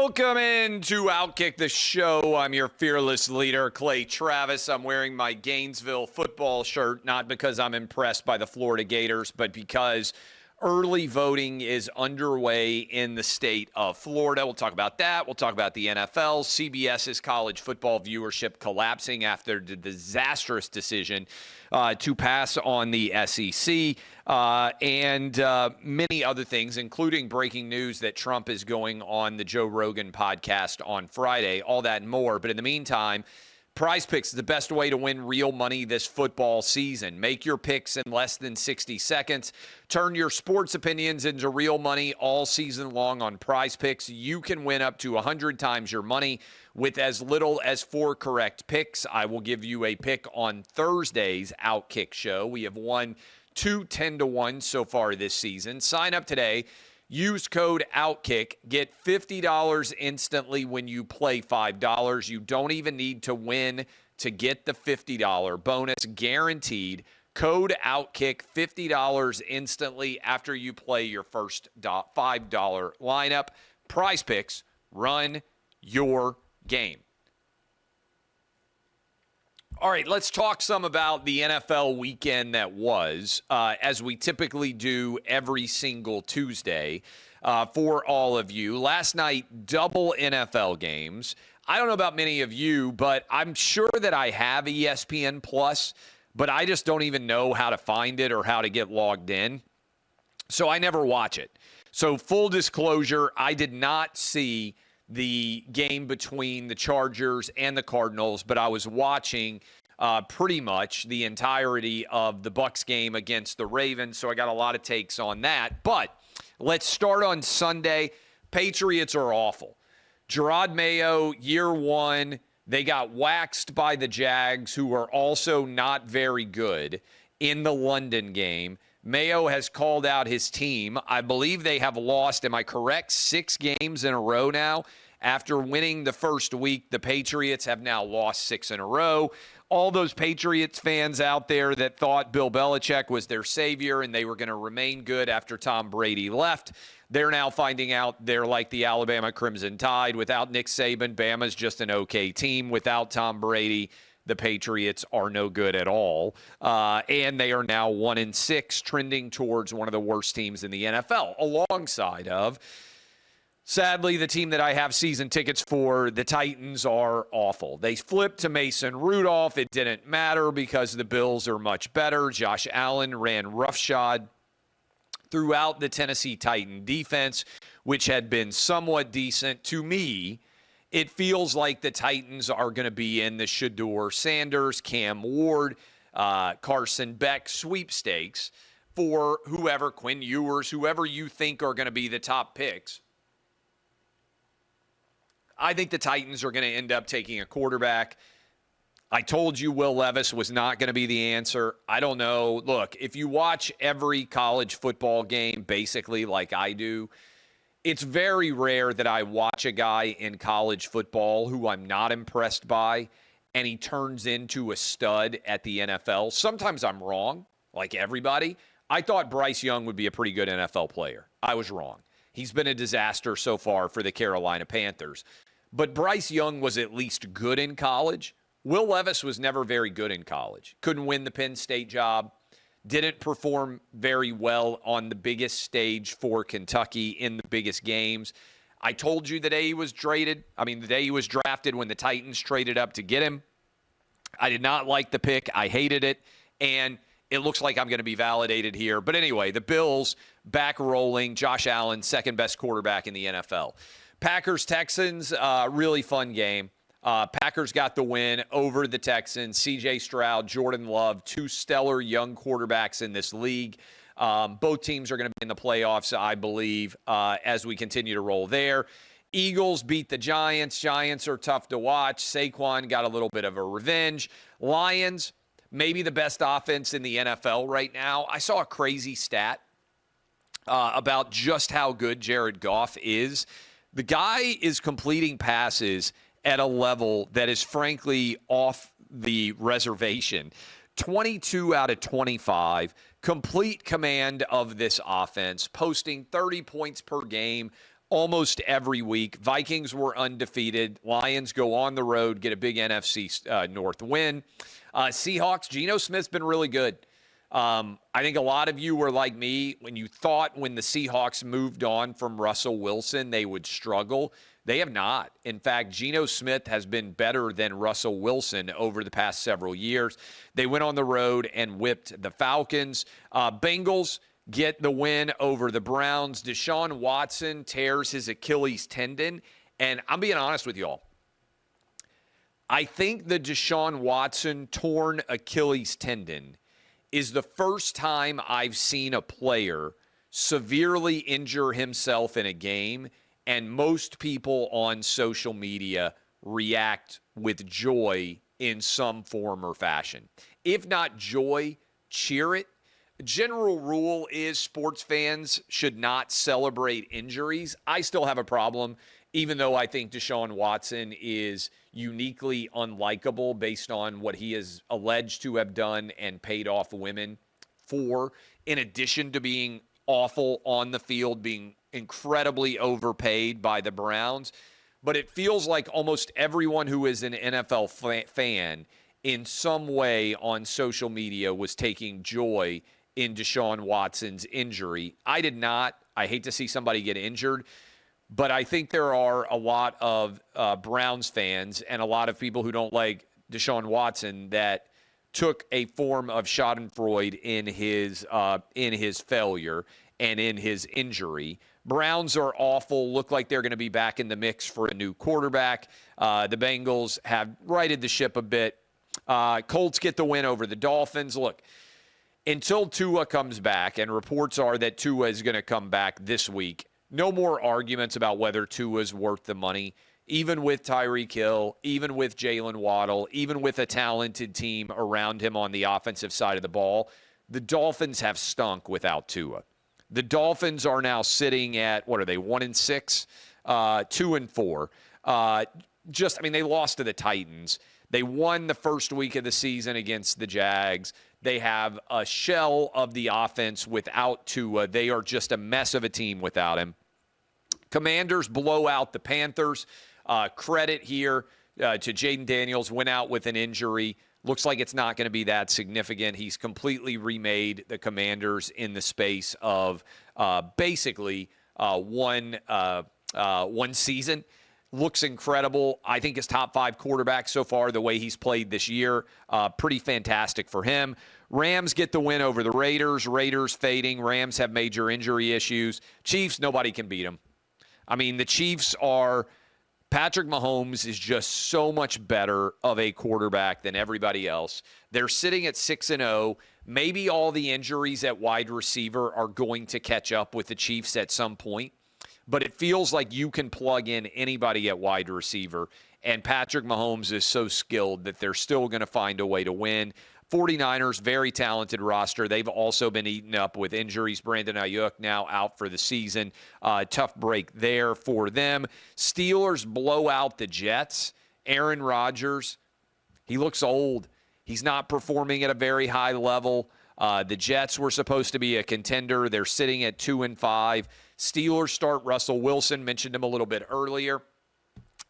Welcome into OutKick the show. I'm your fearless leader, Clay Travis. I'm wearing my Gainesville football shirt, not because I'm impressed by the Florida Gators, but because early voting is underway in the state of Florida. We'll talk about that. We'll talk about the NFL. CBS's college football viewership collapsing after the disastrous decision to pass on the SEC, and many other things, including breaking news that Trump is going on the Joe Rogan podcast on Friday, all that and more. But in the meantime, Prize Picks is the best way to win real money this football season. Make your picks in less than 60 seconds. Turn your sports opinions into real money all season long on Prize Picks. You can win up to 100 times your money with as little as 4 correct picks. I will give you a pick on Thursday's OutKick show. We have won 2 10-to-1 so far this season. Sign up today. Use code OutKick. Get $50 instantly when you play $5. You don't even need to win to get the $50 bonus guaranteed. Code OutKick, $50 instantly after you play your first $5 lineup. Prize Picks, run your game. All right, let's talk some about the NFL weekend that was, as we typically do every single Tuesday for all of you. Last night, double NFL games. I don't know about many of you, but I'm sure that I have ESPN Plus, but I just don't even know how to find it or how to get logged in. So I never watch it. So full disclosure, I did not see the game between the Chargers and the Cardinals, but I was watching pretty much the entirety of the Bucs game against the Ravens, so I got a lot of takes on that. But let's start on Sunday. Patriots are awful. Gerard Mayo, year one, they got waxed by the Jags, who are also not very good, in the London game. Mayo has called out his team. I believe they have lost, am I correct, 6 games in a row now? After winning the first week, the Patriots have now lost 6 in a row. All those Patriots fans out there that thought Bill Belichick was their savior and they were going to remain good after Tom Brady left, they're now finding out they're like the Alabama Crimson Tide. Without Nick Saban, Bama's just an okay team. Without Tom Brady, the Patriots are no good at all, and they are now 1-6, trending towards one of the worst teams in the NFL, alongside of, sadly, the team that I have season tickets for. The Titans are awful. They flipped to Mason Rudolph. It didn't matter because the Bills are much better. Josh Allen ran roughshod throughout the Tennessee Titan defense, which had been somewhat decent to me. It feels like the Titans are going to be in the Shedeur Sanders, Cam Ward, Carson Beck sweepstakes for whoever, Quinn Ewers, whoever you think are going to be the top picks. I think the Titans are going to end up taking a quarterback. I told you Will Levis was not going to be the answer. I don't know. Look, if you watch every college football game, basically like I do, it's very rare that I watch a guy in college football who I'm not impressed by, and he turns into a stud at the NFL. Sometimes I'm wrong, like everybody. I thought Bryce Young would be a pretty good NFL player. I was wrong. He's been a disaster so far for the Carolina Panthers. But Bryce Young was at least good in college. Will Levis was never very good in college. Couldn't win the Penn State job. Didn't perform very well on the biggest stage for Kentucky in the biggest games. I told you the day he was drafted when the Titans traded up to get him. I did not like the pick. I hated it. And it looks like I'm going to be validated here. But anyway, the Bills back rolling. Josh Allen, second best quarterback in the NFL. Packers-Texans, really fun game. Packers got the win over the Texans. C.J. Stroud, Jordan Love, 2 stellar young quarterbacks in this league. Both teams are going to be in the playoffs, I believe, as we continue to roll there. Eagles beat the Giants. Giants are tough to watch. Saquon got a little bit of a revenge. Lions, maybe the best offense in the NFL right now. I saw a crazy stat about just how good Jared Goff is. The guy is completing passes at a level that is frankly off the reservation. 22 out of 25, complete command of this offense, posting 30 points per game, almost every week. Vikings were undefeated. Lions go on the road, get a big NFC North win. Seahawks, Geno Smith's been really good. I think a lot of you were like me when you thought when the Seahawks moved on from Russell Wilson, they would struggle. They have not. In fact, Geno Smith has been better than Russell Wilson over the past several years. They went on the road and whipped the Falcons. Bengals get the win over the Browns. Deshaun Watson tears his Achilles tendon. And I'm being honest with y'all. I think the Deshaun Watson torn Achilles tendon is the first time I've seen a player severely injure himself in a game, and most people on social media react with joy in some form or fashion. If not joy, cheer it. General rule is sports fans should not celebrate injuries. I still have a problem, even though I think Deshaun Watson is uniquely unlikable based on what he is alleged to have done and paid off women for, in addition to being awful on the field, being incredibly overpaid by the Browns. But it feels like almost everyone who is an NFL fan in some way on social media was taking joy in Deshaun Watson's injury. I did not. I hate to see somebody get injured. But I think there are a lot of Browns fans and a lot of people who don't like Deshaun Watson that took a form of schadenfreude in his failure and in his injury. Browns are awful, look like they're going to be back in the mix for a new quarterback. The Bengals have righted the ship a bit. Colts get the win over the Dolphins. Look, until Tua comes back, and reports are that Tua is going to come back this week, no more arguments about whether Tua is worth the money. Even with Tyreek Hill, even with Jalen Waddle, even with a talented team around him on the offensive side of the ball, the Dolphins have stunk without Tua. The Dolphins are now sitting at, 1-6, 2-4. They lost to the Titans. They won the first week of the season against the Jags. They have a shell of the offense without Tua. They are just a mess of a team without him. Commanders blow out the Panthers. Credit here to Jaden Daniels, went out with an injury. Looks like it's not going to be that significant. He's completely remade the Commanders in the space of basically one season. Looks incredible. I think his top 5 quarterback so far, the way he's played this year, pretty fantastic for him. Rams get the win over the Raiders. Raiders fading. Rams have major injury issues. Chiefs, nobody can beat them. I mean, the Chiefs are – Patrick Mahomes is just so much better of a quarterback than everybody else. They're sitting at 6-0. Maybe all the injuries at wide receiver are going to catch up with the Chiefs at some point. But it feels like you can plug in anybody at wide receiver, and Patrick Mahomes is so skilled that they're still going to find a way to win. 49ers, very talented roster. They've also been eaten up with injuries. Brandon Ayuk now out for the season. Tough break there for them. Steelers blow out the Jets. Aaron Rodgers, he looks old. He's not performing at a very high level. The Jets were supposed to be a contender. They're sitting at 2-5. Steelers start Russell Wilson, mentioned him a little bit earlier.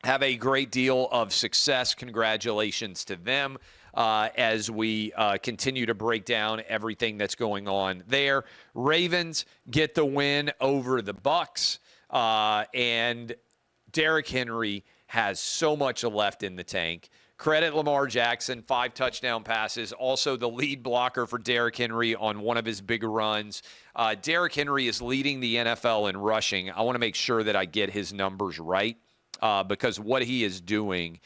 Have a great deal of success. Congratulations to them as we continue to break down everything that's going on there. Ravens get the win over the Bucks, and Derrick Henry has so much left in the tank. Credit Lamar Jackson, 5 touchdown passes. Also the lead blocker for Derrick Henry on one of his big runs. Derrick Henry is leading the NFL in rushing. I want to make sure that I get his numbers right because what he is doing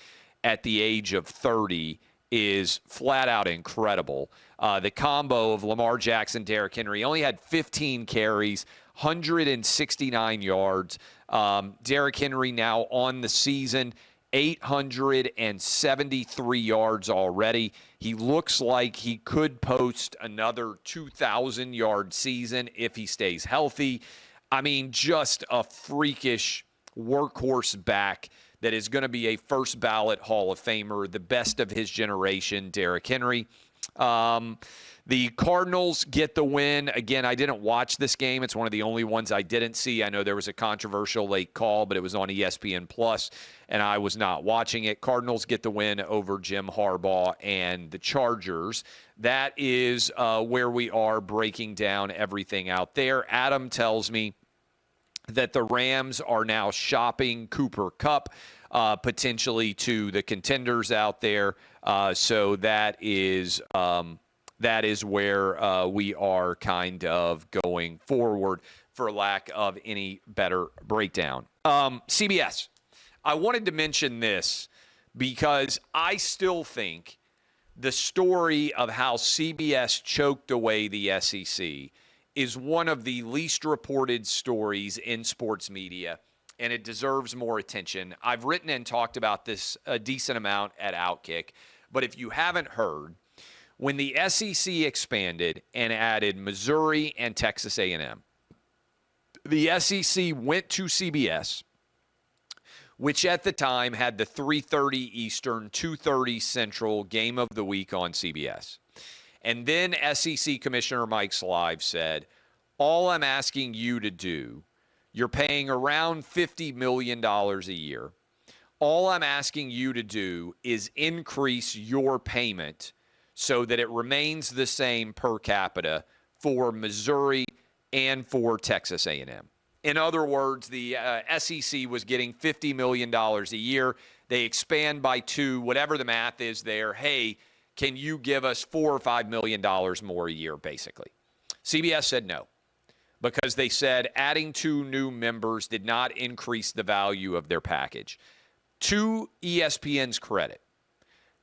at the age of 30 is flat out incredible. The combo of Lamar Jackson, Derrick Henry only had 15 carries, 169 yards. Derrick Henry now on the season, 873 yards already. He looks like he could post another 2,000-yard season if he stays healthy. I mean, just a freakish workhorse back that is going to be a first-ballot Hall of Famer, the best of his generation, Derrick Henry. The Cardinals get the win. Again, I didn't watch this game. It's one of the only ones I didn't see. I know there was a controversial late call, but it was on ESPN Plus, and I was not watching it. Cardinals get the win over Jim Harbaugh and the Chargers. That is where we are breaking down everything out there. Adam tells me that the Rams are now shopping Cooper Kupp potentially to the contenders out there. So that is where we are kind of going forward, for lack of any better breakdown. CBS. I wanted to mention this because I still think the story of how CBS choked away the SEC is one of the least reported stories in sports media, and it deserves more attention. I've written and talked about this a decent amount at OutKick, but if you haven't heard, when the SEC expanded and added Missouri and Texas A&M, the SEC went to CBS, which at the time had the 3:30 Eastern, 2:30 Central game of the week on CBS. And then SEC Commissioner Mike Slive said, all I'm asking you to do, you're paying around $50 million a year. All I'm asking you to do is increase your payment so that it remains the same per capita for Missouri and for Texas A&M. In other words, the SEC was getting $50 million a year. They expand by 2, whatever the math is there. Hey, can you give us $4 or $5 million more a year, basically? CBS said no, because they said adding 2 new members did not increase the value of their package. To ESPN's credit,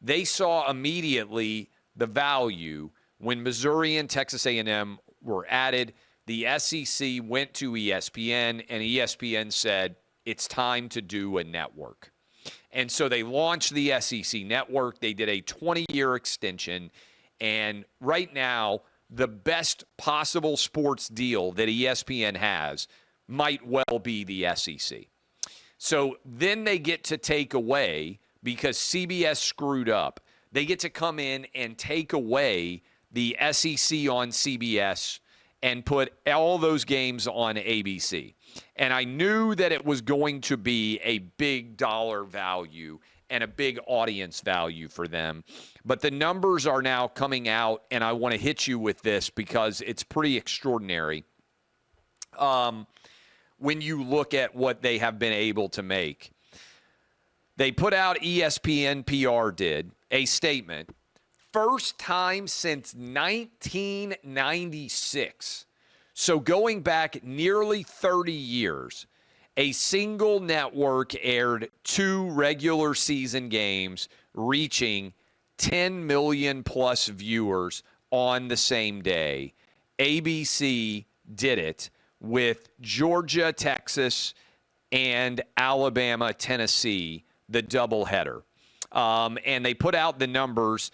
they saw immediately the value when Missouri and Texas A&M were added. The SEC went to ESPN, and ESPN said, it's time to do a network. And so they launched the SEC network. They did a 20-year extension. And right now, the best possible sports deal that ESPN has might well be the SEC. So then they get to take away, because CBS screwed up, they get to come in and take away the SEC on CBS and put all those games on ABC. And I knew that it was going to be a big dollar value and a big audience value for them. But the numbers are now coming out, and I want to hit you with this because it's pretty extraordinary when you look at what they have been able to make. They put out, ESPN PR did, a statement. First time since 1996. So going back nearly 30 years, a single network aired 2 regular season games, reaching 10 million plus viewers on the same day. ABC did it with Georgia, Texas, and Alabama, Tennessee, the doubleheader. And they put out the numbers.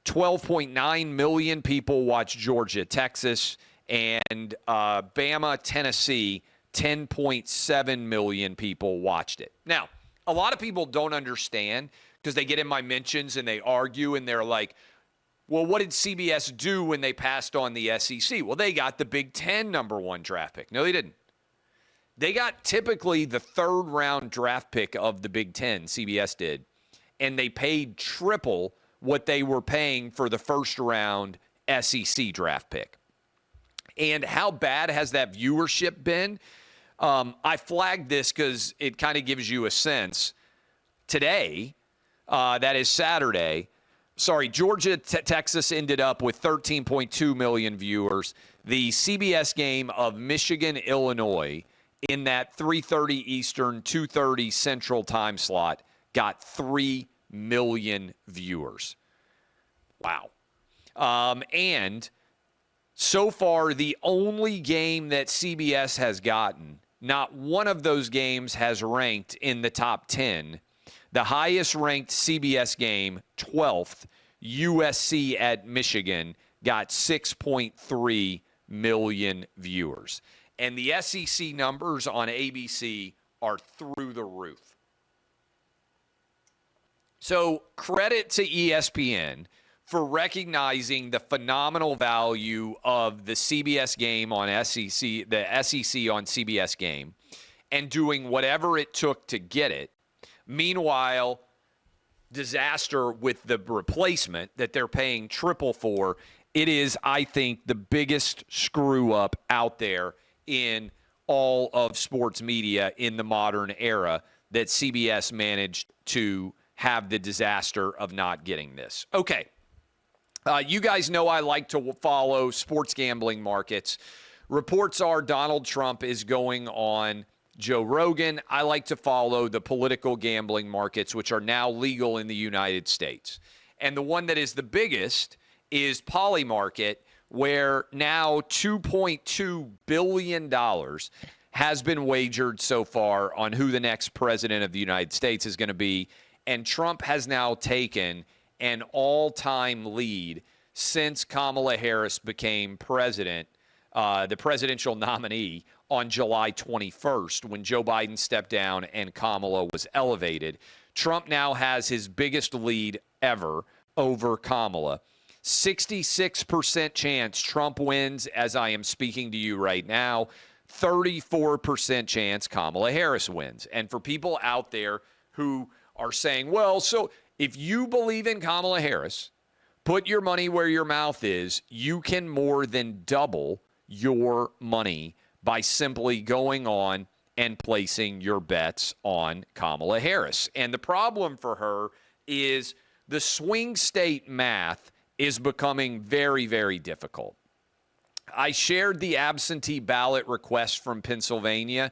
12.9 million people watched Georgia, Texas, and Bama, Tennessee, 10.7 million people watched it. Now, a lot of people don't understand because they get in my mentions and they argue and they're like, well, what did CBS do when they passed on the SEC? Well, they got the Big Ten #1 draft pick. No, they didn't. They got typically the 3rd round draft pick of the Big Ten, CBS did, and they paid triple what they were paying for the 1st round SEC draft pick. And how bad has that viewership been? I flagged this because it kind of gives you a sense. Today, that is Saturday, Georgia, Texas ended up with 13.2 million viewers. The CBS game of Michigan, Illinois, in that 3:30 Eastern, 2:30 Central time slot, got 3 million viewers. Wow. And so far, the only game that CBS has gotten, not one of those games has ranked in the top 10. The highest ranked CBS game, 12th, USC at Michigan, got 6.3 million viewers. And the SEC numbers on ABC are through the roof. So credit to ESPN for recognizing the phenomenal value of the CBS game on SEC, the SEC on CBS game, and doing whatever it took to get it. Meanwhile, disaster with the replacement that they're paying triple for. It is, I think, the biggest screw up out there in all of sports media in the modern era that CBS managed to have the disaster of not getting this. Okay. You guys know I like to follow sports gambling markets. Reports are Donald Trump is going on Joe Rogan. I like to follow the political gambling markets, which are now legal in the United States. And the one that is the biggest is Polymarket, where now $2.2 billion has been wagered so far on who the next president of the United States is going to be. And Trump has now taken an all-time lead since Kamala Harris became president, the presidential nominee on July 21st when Joe Biden stepped down and Kamala was elevated. Trump now has his biggest lead ever over Kamala. 66% chance Trump wins as I am speaking to you right now. 34% chance Kamala Harris wins. And for people out there who are saying, well, so if you believe in Kamala Harris, put your money where your mouth is, you can more than double your money by simply going on and placing your bets on Kamala Harris. And the problem for her is the swing state math is becoming very, very difficult. I shared the absentee ballot request from Pennsylvania.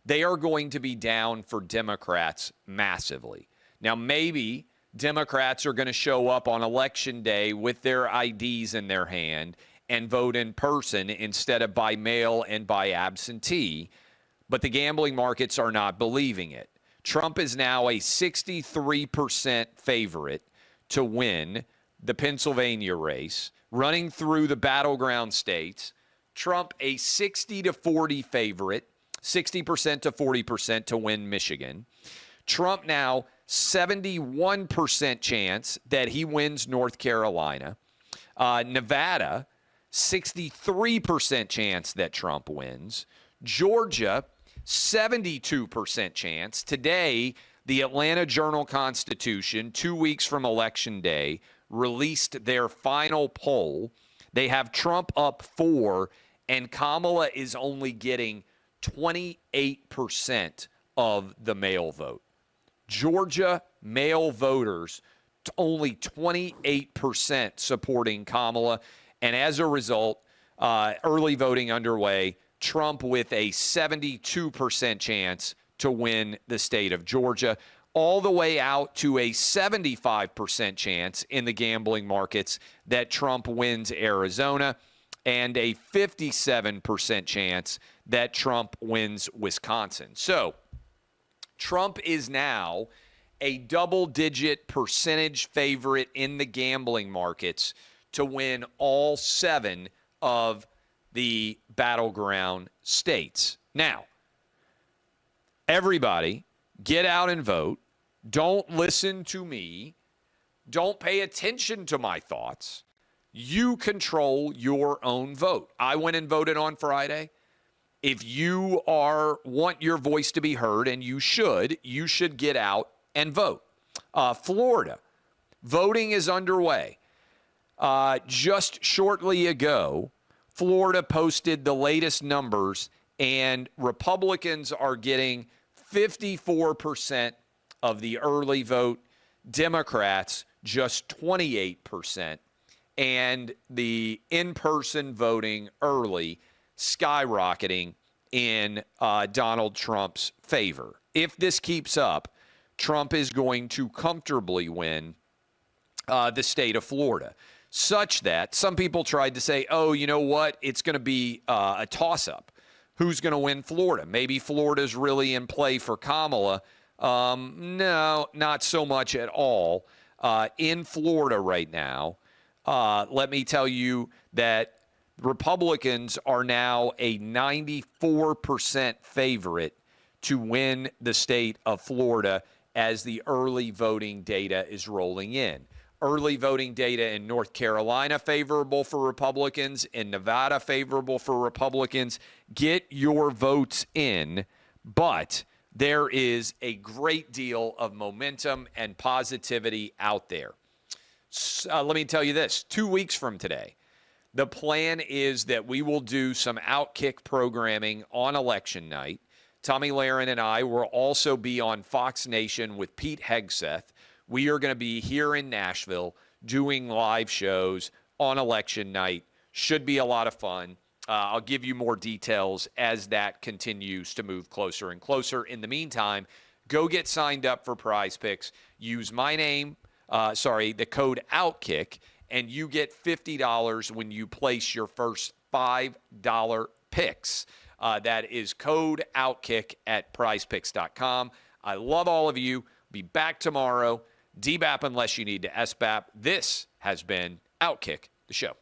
They are going to be down for Democrats massively. Now, maybe Democrats are going to show up on Election Day with their IDs in their hand and vote in person instead of by mail and by absentee, but the gambling markets are not believing it. Trump is now a 63% favorite to win the Pennsylvania race, running through the battleground states. Trump a 60 to 40 favorite, 60% to 40% to win Michigan. Trump now 71% chance that he wins North Carolina. Nevada, 63% chance that Trump wins. Georgia, 72% chance. Today, the Atlanta Journal-Constitution, 2 weeks from Election Day, released their final poll. They have Trump up 4, and Kamala is only getting 28% of the mail vote. Georgia male voters, only 28% supporting Kamala. And as a result, early voting underway, Trump with a 72% chance to win the state of Georgia, all the way out to a 75% chance in the gambling markets that Trump wins Arizona, and a 57% chance that Trump wins Wisconsin. So Trump is now a double-digit percentage favorite in the gambling markets to win all 7 of the battleground states. Now, everybody, get out and vote. Don't listen to me. Don't pay attention to my thoughts. You control your own vote. I went and voted on Friday. If you want your voice to be heard, and you should get out and vote. Florida, voting is underway. Just shortly ago, Florida posted the latest numbers, and Republicans are getting 54% of the early vote, Democrats just 28%, and the in-person voting early skyrocketing in Donald Trump's favor. If this keeps up, Trump is going to comfortably win the state of Florida, such that some people tried to say, oh, you know what, it's going to be a toss-up. Who's going to win Florida? Maybe Florida's really in play for Kamala. No, not so much at all. In Florida right now, let me tell you that Republicans are now a 94% favorite to win the state of Florida as the early voting data is rolling in. Early voting data in North Carolina favorable for Republicans, in Nevada favorable for Republicans. Get your votes in, but there is a great deal of momentum and positivity out there. Let me tell you this, 2 weeks from today, the plan is that we will do some OutKick programming on election night. Tommy Lahren and I will also be on Fox Nation with Pete Hegseth. We are going to be here in Nashville doing live shows on election night. Should be a lot of fun. I'll give you more details as that continues to move closer and closer. In the meantime, go get signed up for Prize Picks. Use my name, the code OutKick, and you get $50 when you place your first $5 picks. That is code OutKick at prizepicks.com. I love all of you. Be back tomorrow. DBAP unless you need to SBAP. This has been OutKick, the show.